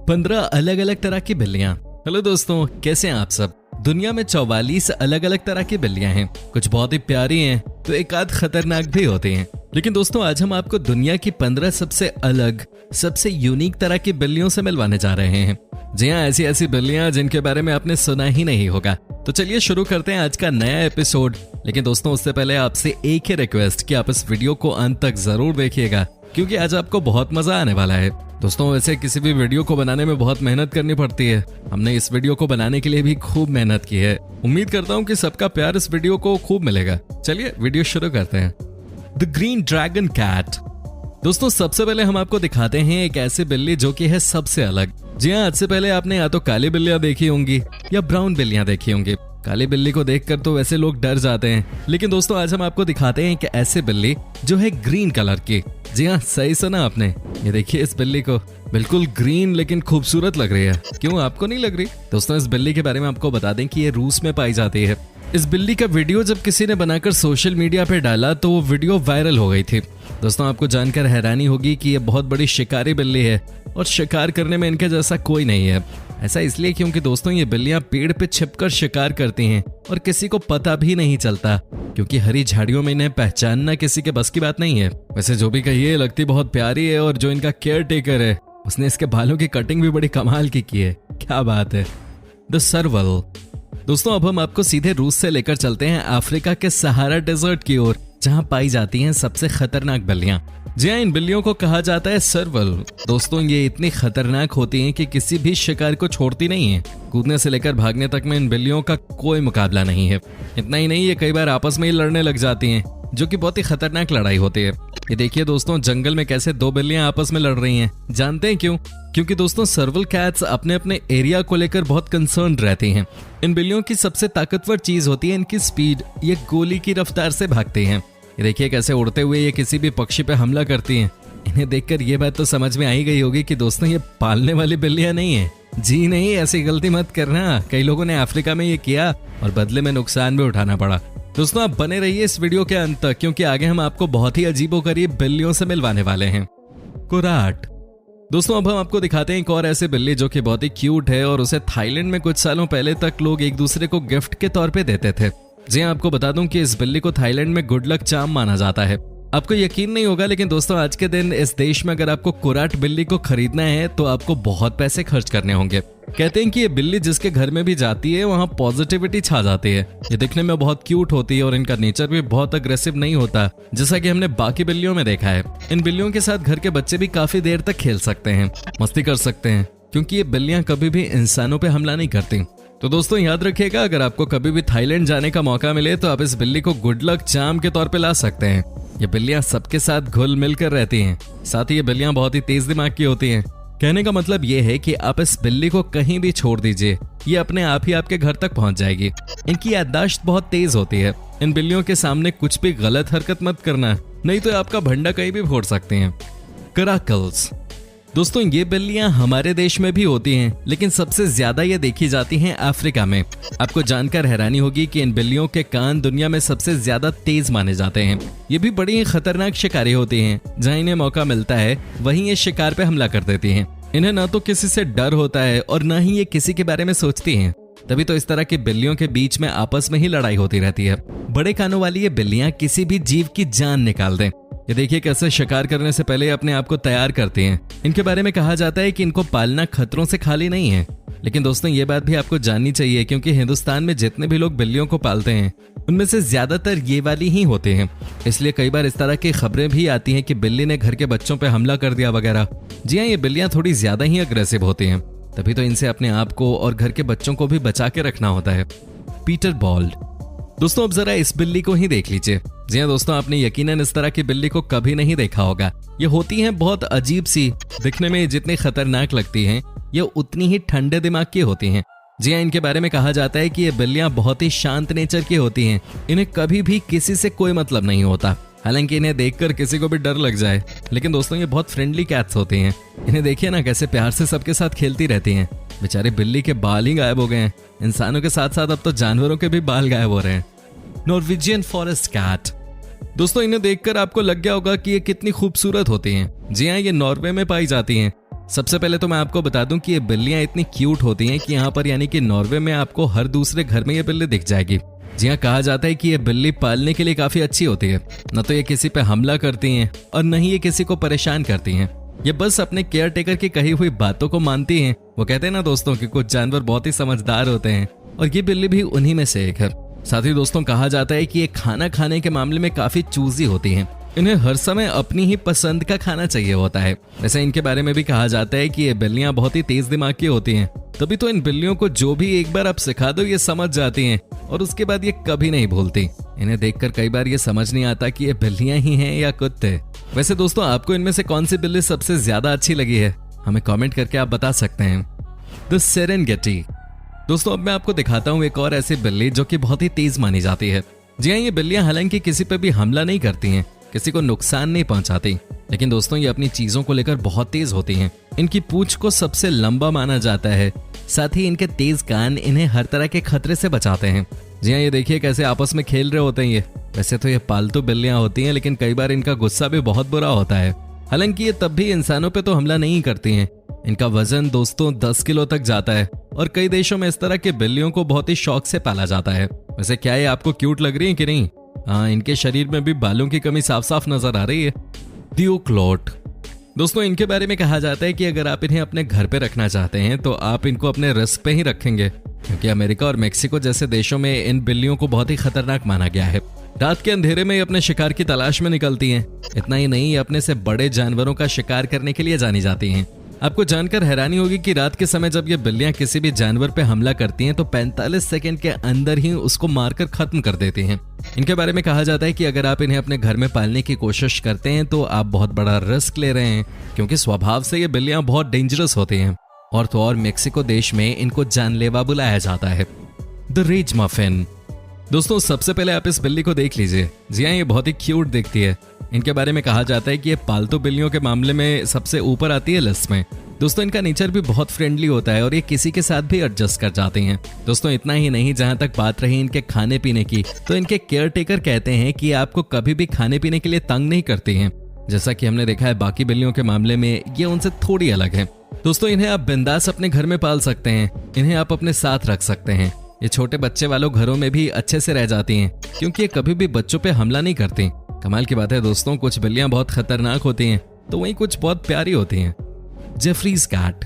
15 अलग अलग तरह की बिल्लियां। हेलो दोस्तों, कैसे हैं आप सब। दुनिया में 44 अलग अलग तरह की बिल्लियां हैं। कुछ बहुत ही प्यारी हैं तो एक आध खतरनाक भी होती हैं। लेकिन दोस्तों, आज हम आपको दुनिया की 15 सबसे अलग, सबसे यूनिक तरह की बिल्लियों से मिलवाने जा रहे हैं। जी हाँ, ऐसी ऐसी बिल्लियां जिनके बारे में आपने सुना ही नहीं होगा। तो चलिए शुरू करते हैं आज का नया एपिसोड। लेकिन दोस्तों, उससे पहले आपसे एक ही रिक्वेस्ट कि आप इस वीडियो को अंत तक जरूर देखिएगा, क्योंकि आज आपको बहुत मजा आने वाला है। दोस्तों, वैसे किसी भी वीडियो को बनाने में बहुत मेहनत करनी पड़ती है। हमने इस वीडियो को बनाने के लिए भी खूब मेहनत की है। उम्मीद करता हूँ कि सबका प्यार इस वीडियो को खूब मिलेगा। चलिए वीडियो शुरू करते हैं। The green dragon cat. दोस्तों, सबसे पहले हम आपको दिखाते हैं एक ऐसी बिल्ली जो कि है सबसे अलग। जी हाँ, आज से पहले आपने या तो काली बिल्लियां देखी होंगी या ब्राउन बिल्लियां देखी होंगी। काली बिल्ली को देखकर तो वैसे लोग डर जाते हैं, लेकिन दोस्तों आज हम आपको दिखाते हैं कि ऐसे बिल्ली जो है ग्रीन कलर की। जी हाँ, सही सुना आपने। ये देखिए इस बिल्ली को, बिल्कुल ग्रीन लेकिन खूबसूरत लग रही है। क्यों, आपको नहीं लग रही? दोस्तों, इस बिल्ली के बारे में आपको बता दें कि ये रूस में पाई जाती है। इस बिल्ली का वीडियो जब किसी ने बनाकर सोशल मीडिया पे डाला तो वो वीडियो वायरल हो गई थी। दोस्तों, आपको जानकर हैरानी होगी कि ये बहुत बड़ी शिकारी बिल्ली है और शिकार करने में इनके जैसा कोई नहीं है। ऐसा इसलिए क्योंकि दोस्तों ये बिल्लियां पेड़ पे छिपकर शिकार करती हैं और किसी को पता भी नहीं चलता, क्योंकि हरी झाड़ियों में इन्हें पहचानना किसी के बस की बात नहीं है। वैसे जो भी कहिए, लगती बहुत प्यारी है और जो इनका केयर टेकर है उसने इसके बालों की कटिंग भी बड़ी कमाल की है। क्या बात है। द सर्वल। दोस्तों, अब हम आपको सीधे रूस से लेकर चलते हैं अफ्रीका के सहारा डेजर्ट की ओर, जहां पाई जाती हैं सबसे खतरनाक बिल्लियां। जी हाँ, इन बिल्लियों को कहा जाता है सर्वल। दोस्तों, ये इतनी खतरनाक होती हैं कि किसी भी शिकार को छोड़ती नहीं है। कूदने से लेकर भागने तक में इन बिल्लियों का कोई मुकाबला नहीं है। इतना ही नहीं, ये कई बार आपस में ही लड़ने लग जाती हैं, जो कि बहुत ही खतरनाक लड़ाई होती है। ये देखिए दोस्तों, जंगल में कैसे दो बिल्लियां आपस में लड़ रही हैं। जानते हैं क्यों? क्योंकि दोस्तों सर्वल कैट्स अपने अपने एरिया को लेकर बहुत कंसर्न रहती हैं। इन बिल्लियों की सबसे ताकतवर चीज होती है इनकी स्पीड। ये गोली की रफ्तार से भागती हैं। ये देखिए कैसे उड़ते हुए ये किसी भी पक्षी पे हमला करती हैं। इन्हें देखकर ये बात तो समझ में आई गई होगी कि दोस्तों ये पालने वाली बिल्लियां नहीं है। जी नहीं, ऐसी गलती मत करना। कई लोगों ने अफ्रीका में ये किया और बदले में नुकसान भी उठाना पड़ा। दोस्तों, आप बने रहिए इस वीडियो के अंत तक, क्योंकि आगे हम आपको बहुत ही अजीबोगरीब बिल्लियों से मिलवाने वाले हैं। कुराट। दोस्तों, अब हम आपको दिखाते हैं एक और ऐसे बिल्ली जो कि बहुत ही क्यूट है और उसे थाईलैंड में कुछ सालों पहले तक लोग एक दूसरे को गिफ्ट के तौर पे देते थे। जी हाँ, आपको बता दूं कि इस बिल्ली को थाईलैंड में गुड लक चार्म माना जाता है। आपको यकीन नहीं होगा, लेकिन दोस्तों आज के दिन इस देश में अगर आपको कुराट बिल्ली को खरीदना है तो आपको बहुत पैसे खर्च करने होंगे। कहते हैं कि ये बिल्ली जिसके घर में भी जाती है वहाँ पॉजिटिविटी छा जाती है। ये दिखने में बहुत क्यूट होती है और इनका नेचर भी बहुत अग्रेसिव नहीं होता, जैसा कि हमने बाकी बिल्लियों में देखा है। इन बिल्लियों के साथ घर के बच्चे भी काफी देर तक खेल सकते हैं, मस्ती कर सकते हैं, क्योंकि ये बिल्लियां कभी भी इंसानों पे हमला नहीं करती। तो दोस्तों याद रखिएगा, अगर आपको कभी भी थाईलैंड जाने का मौका मिले तो आप इस बिल्ली को गुड लक चार्म के तौर पे ला सकते हैं। ये बिल्लियां सबके साथ घुल मिल कर रहती हैं। साथ ही ये बिल्लियां बहुत ही तेज दिमाग की होती हैं। कहने का मतलब ये है कि आप इस बिल्ली को कहीं भी छोड़ दीजिए, ये अपने आप ही आपके घर तक पहुंच जाएगी। इनकी याददाश्त बहुत तेज होती है। इन बिल्लियों के सामने कुछ भी गलत हरकत मत करना, नहीं तो आपका भंडा कहीं भी फोड़ सकते हैं। कराकल्स। दोस्तों, ये बिल्लियां हमारे देश में भी होती हैं, लेकिन सबसे ज्यादा ये देखी जाती हैं अफ्रीका में। आपको जानकर हैरानी होगी कि इन बिल्लियों के कान दुनिया में सबसे ज्यादा तेज माने जाते हैं। ये भी बड़ी ही खतरनाक शिकारी होती हैं। जहां इन्हें मौका मिलता है वहीं ये शिकार पे हमला कर देती हैं। इन्हें ना तो किसी से डर होता है और ना ही ये किसी के बारे में सोचती हैं। तभी तो इस तरह की बिल्लियों के बीच में आपस में ही लड़ाई होती रहती है। बड़े कानों वाली ये बिल्लियां किसी भी जीव की जान निकाल दें। ये देखिए कैसे शिकार करने से पहले अपने आप को तैयार करती हैं। इनके बारे में कहा जाता है कि इनको पालना खतरों से खाली नहीं है। लेकिन दोस्तों, ये बात भी आपको जाननी चाहिए, क्योंकि हिंदुस्तान में जितने भी लोग बिल्लियों को पालते हैं उनमें से ज्यादातर ये वाली ही होते हैं। इसलिए कई बार इस तरह की खबरें भी आती हैं कि बिल्ली ने घर के बच्चों पर हमला कर दिया वगैरह। जी हाँ, ये बिल्लियां थोड़ी ज्यादा ही अग्रेसिव होती हैं, तभी तो इनसे अपने आप को और घर के बच्चों को भी बचा के रखना होता है। Peterbald. दोस्तों, अब जरा इस बिल्ली को ही देख लीजिए। जी हाँ दोस्तों, आपने यकीनन इस तरह की बिल्ली को कभी नहीं देखा होगा। ये होती हैं बहुत अजीब सी, दिखने में जितनी खतरनाक लगती हैं ये उतनी ही ठंडे दिमाग की होती हैं। जी हाँ, इनके बारे में कहा जाता है कि ये बिल्लियां बहुत ही शांत नेचर की होती हैं। इन्हें कभी भी किसी से कोई मतलब नहीं होता। हालांकि इन्हें देखकर किसी को भी डर लग जाए, लेकिन दोस्तों ये बहुत फ्रेंडली कैट्स होती हैं। इन्हें देखिए ना कैसे प्यार से सबके साथ खेलती रहती हैं। बेचारे बिल्ली के बाल ही गायब हो गए हैं। इंसानों के साथ साथ अब तो जानवरों के भी बाल गायब हो रहे हैं। Norwegian forest cat. दोस्तों, इन्हें देखकर आपको लग गया होगा कि ये कितनी खूबसूरत होती हैं। जी हाँ, ये नॉर्वे में पाई जाती हैं। सबसे पहले तो मैं आपको बता दूं कि ये बिल्लियां इतनी क्यूट होती हैं कि यहाँ पर यानी कि नॉर्वे में आपको हर दूसरे घर में ये बिल्ली दिख जाएगी। जी हाँ, कहा जाता है कि ये बिल्ली पालने के लिए काफी अच्छी होती है। न तो ये किसी पे हमला करती हैं और न ही ये किसी को परेशान करती हैं। ये बस अपने केयर टेकर की कही हुई बातों को मानती हैं। वो कहते हैं ना दोस्तों कि कुछ जानवर बहुत ही समझदार होते हैं और ये बिल्ली भी उन्हीं में से एक है। साथ ही दोस्तों कहा जाता है कि ये खाना खाने के मामले में काफी चूजी होती हैं। इन्हें हर समय अपनी ही पसंद का खाना चाहिए होता है। वैसे इनके बारे में भी कहा जाता है कि ये बिल्लियां बहुत ही तेज दिमाग की होती हैं। तभी तो इन बिल्लियों को जो भी एक बार आप सिखा दो ये समझ जाती हैं और उसके बाद ये कभी नहीं भूलती। इन्हें देखकर कई बार ये समझ नहीं आता कि ये बिल्लियां ही हैं या कुत्ते। वैसे दोस्तों आपको इनमें से कौन सी बिल्ली सबसे ज्यादा अच्छी लगी है, हमें कमेंट करके आप बता सकते हैं। The Serengeti. दोस्तों अब मैं आपको दिखाता हूँ एक और ऐसी बिल्ली जो कि बहुत ही तेज मानी जाती है। जी हाँ, ये बिल्लियां हालांकि किसी पे भी हमला नहीं करती हैं, किसी को नुकसान नहीं पहुंचाती, लेकिन दोस्तों ये अपनी चीजों को लेकर बहुत तेज होती हैं। इनकी पूंछ को सबसे लंबा माना जाता है। साथ ही इनके तेज कान इन्हें हर तरह के खतरे से बचाते हैं। जी हाँ, ये देखिए कैसे आपस में खेल रहे होते हैं ये। वैसे तो ये पालतू बिल्लियां होती हैं, लेकिन कई बार इनका गुस्सा भी बहुत बुरा होता है। हालांकि ये तब भी इंसानों पे तो हमला नहीं करती हैं। इनका वजन दोस्तों 10 किलो तक जाता है और कई देशों में इस तरह के बिल्लियों को बहुत ही शौक से पाला जाता है। वैसे क्या ये आपको क्यूट लग रही है कि नहीं? हाँ, इनके शरीर में भी बालों की कमी साफ साफ नजर आ रही है। दियोक्लोट। दोस्तों इनके बारे में कहा जाता है कि अगर आप इन्हें अपने घर पे रखना चाहते हैं तो आप इनको अपने रिस्क पे ही रखेंगे, क्योंकि अमेरिका और मेक्सिको जैसे देशों में इन बिल्लियों को बहुत ही खतरनाक माना गया है। रात के अंधेरे में ये अपने शिकार की तलाश में निकलती हैं। इतना ही नहीं, ये अपने से बड़े जानवरों का शिकार करने के लिए जानी जाती हैं। आपको जानकर हैरानी होगी कि रात के समय जब ये बिल्लियां किसी भी जानवर पे हमला करती हैं तो 45 सेकंड के अंदर ही उसको मारकर खत्म कर देती हैं। इनके बारे में कहा जाता है कि अगर आप इन्हें अपने घर में पालने की कोशिश करते हैं तो आप बहुत बड़ा रिस्क ले रहे हैं, क्योंकि स्वभाव से ये बिल्लियां बहुत डेंजरस होती हैं। और तो और मेक्सिको देश में इनको जानलेवा बुलाया जाता है। The ridge muffin. दोस्तों सबसे पहले आप इस बिल्ली को देख लीजिए। जी हाँ, ये बहुत ही क्यूट दिखती है। इनके बारे में कहा जाता है कि ये पालतू बिल्लियों के मामले में सबसे ऊपर आती है लिस्ट में। दोस्तों इनका नेचर भी बहुत फ्रेंडली होता है और ये किसी के साथ भी एडजस्ट कर जाती हैं। दोस्तों इतना ही नहीं, जहां तक बात रही इनके खाने पीने की, तो इनके केयर टेकर कहते हैं कि आपको कभी भी खाने पीने के लिए तंग नहीं करती हैं। जैसा कि हमने देखा है बाकी बिल्लियों के मामले में ये उनसे थोड़ी अलग है। दोस्तों इन्हें आप बिंदास अपने घर में पाल सकते हैं। इन्हें आप अपने साथ रख सकते हैं। ये छोटे बच्चे वालों घरों में भी अच्छे से रह जाती हैं, क्योंकि ये कभी भी बच्चों पे हमला नहीं करती। कमाल की बात है दोस्तों, कुछ बिल्लियां बहुत खतरनाक होती हैं तो वहीं कुछ बहुत प्यारी होती हैं। Jefferies cat.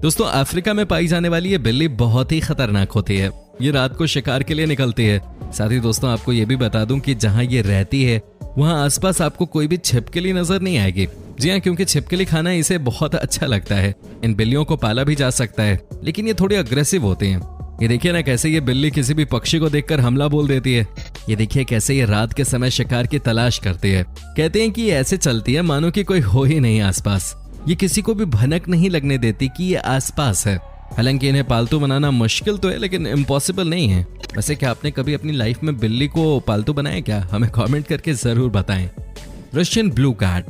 दोस्तों अफ्रीका में पाई जाने वाली ये बिल्ली बहुत ही खतरनाक होती है। ये रात को शिकार के लिए निकलती है। साथ ही दोस्तों आपको ये भी बता दूं कि जहां ये रहती है वहां आसपास आपको कोई भी छिपकली नजर नहीं आएगी। जी हाँ, क्योंकि छिपकली खाना इसे बहुत अच्छा लगता है। इन बिल्लियों को पाला भी जा सकता है, लेकिन ये थोड़ी अग्रेसिव होती हैं। ये देखिए ना कैसे ये बिल्ली किसी भी पक्षी को देखकर हमला बोल देती है। ये देखिए कैसे ये रात के समय शिकार की तलाश करती है। कहते हैं कि ये ऐसे चलती है मानो कि कोई हो ही नहीं आसपास। ये किसी को भी भनक नहीं लगने देती कि ये आसपास है। हालांकि इन्हें पालतू बनाना मुश्किल तो है, लेकिन इम्पॉसिबल नहीं है। वैसे क्या आपने कभी अपनी लाइफ में बिल्ली को पालतू बनाया क्या? हमें कमेंट करके जरूर बताएं। Russian blue cat.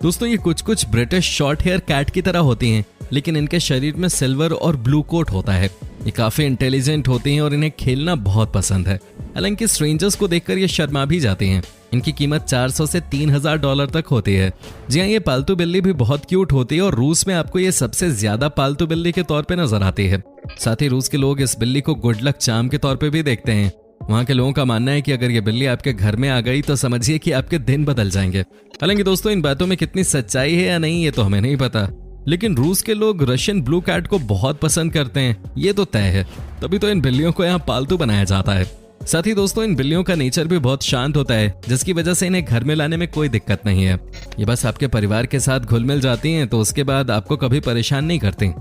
दोस्तों ये कुछ ब्रिटिश शॉर्ट हेयर कैट की तरह होती हैं, लेकिन इनके शरीर में सिल्वर और ब्लू कोट होता है। ये काफी इंटेलिजेंट होती हैं और इन्हें खेलना बहुत पसंद है। हालांकि स्ट्रेंजर्स को देखकर ये शर्मा भी जाती हैं। इनकी कीमत 400 से $3000 तक होती है। जी हाँ, ये पालतू बिल्ली भी बहुत क्यूट होती है और रूस में आपको ये सबसे ज्यादा पालतू बिल्ली के तौर पे नजर आती है। साथ ही रूस के लोग इस बिल्ली को गुड लक चार्म के तौर पे भी देखते हैं। वहाँ के लोगों का मानना है कि अगर ये बिल्ली आपके घर में आ गई तो समझिए कि आपके दिन बदल जाएंगे। हालांकि दोस्तों इन बातों में कितनी सच्चाई है या नहीं ये तो हमें नहीं पता, लेकिन रूस के लोग रशियन ब्लू कैट को बहुत पसंद करते हैं, ये तो तय है। तभी तो इन बिल्लियों को यहाँ पालतू बनाया जाता है। साथ ही दोस्तों इन बिल्लियों का नेचर भी बहुत शांत होता है, जिसकी वजह से इन्हें घर में लाने में कोई दिक्कत नहीं है। ये बस आपके परिवार के साथ घुल मिल जाती हैं तो उसके बाद आपको कभी परेशान नहीं करती।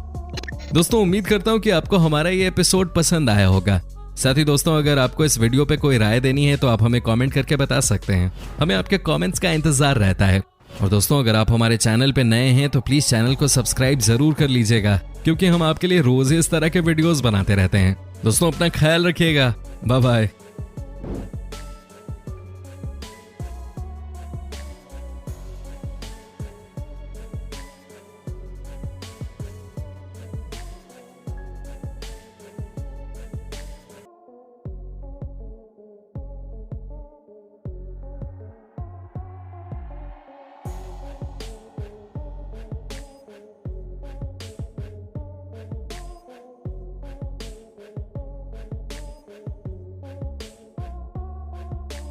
दोस्तों उम्मीद करता हूँ कि आपको हमारा ये एपिसोड पसंद आया होगा। साथ ही दोस्तों अगर आपको इस वीडियो पे कोई राय देनी है तो आप हमें कमेंट करके बता सकते हैं। हमें आपके कमेंट्स का इंतजार रहता है। और दोस्तों अगर आप हमारे चैनल पे नए हैं तो प्लीज चैनल को सब्सक्राइब जरूर कर लीजिएगा, क्योंकि हम आपके लिए रोज इस तरह के वीडियोस बनाते रहते हैं। दोस्तों अपना ख्याल रखिएगा। Bye bye.